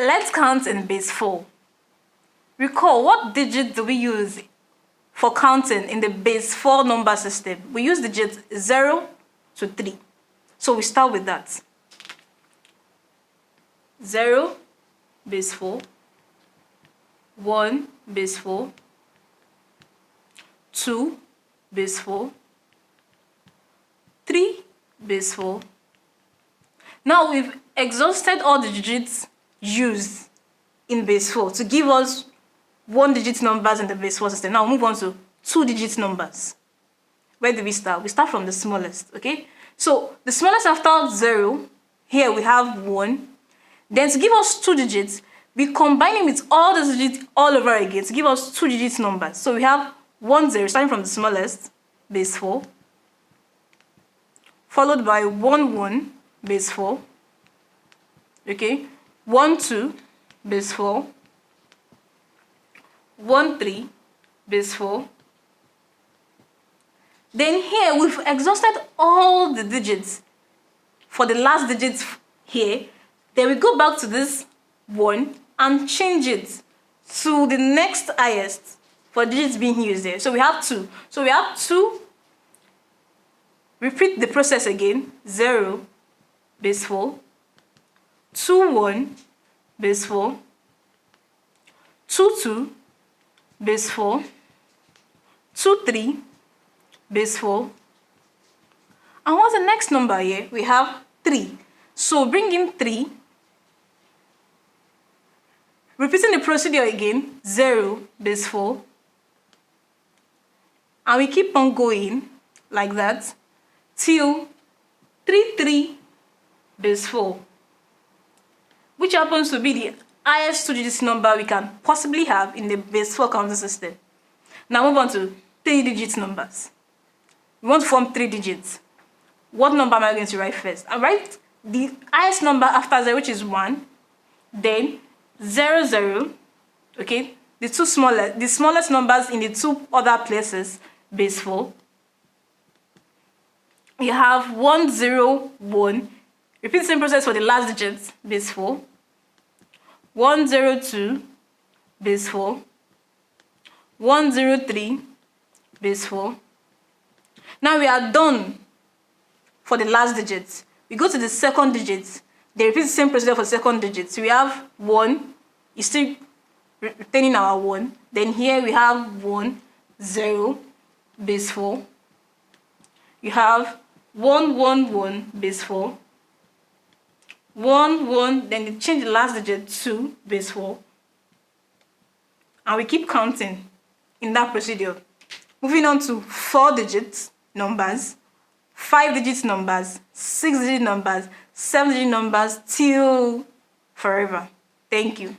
Let's count in base 4. Recall, what digit do we use for counting in the base 4 number system? We use digits 0 to 3. So we start with that. 0, base 4. 1, base 4. 2, base 4. 3, base 4. Now we've exhausted all the digits used in base 4 to give us 1-digit numbers in the base 4 system. Now move on to 2-digit numbers. Where do we start? We start from the smallest, okay? So the smallest after 0, here we have 1. Then to give us 2 digits, we combine it with all the digits all over again to give us 2-digit numbers. So we have 1 0 starting from the smallest, base 4, followed by 1 1, base 4, okay, 1 2, base 4, 1 3, base 4. Then here we've exhausted all the digits for the last digits here. Then we go back to this 1 and change it to the next highest for digits being used there. So we have 2. So we have 2. Repeat the process again. 0, base 4. 2 1, base 4. 2 2, base 4. 2 3, base 4. And what's the next number here? We have 3. So bring in 3. Repeating the procedure again. 0, base 4. And we keep on going like that till 3 3, base 4. Which happens to be the highest 2-digit number we can possibly have in the base 4 counting system. Now move on to 3-digit numbers. We want to form 3 digits. What number am I going to write first? I write the highest number after 0, which is 1. Then 0 0. Okay, the smallest numbers in the 2 other places, base 4. You have 1 0 1. Repeat the same process for the last digits, base 4. 1 0 2, base 4. 1 0 3, base 4. Now we are done for the last digits. We go to the second digit. They repeat the same procedure for second digits. We have 1, you still retaining our 1. Then here we have 1 0, base 4. You have 1 1 1, base 4. 1 1, then you change the last digit to base 4. And we keep counting in that procedure. Moving on to 4-digit numbers, 5-digit numbers, 6-digit numbers, 7-digit numbers till forever. Thank you.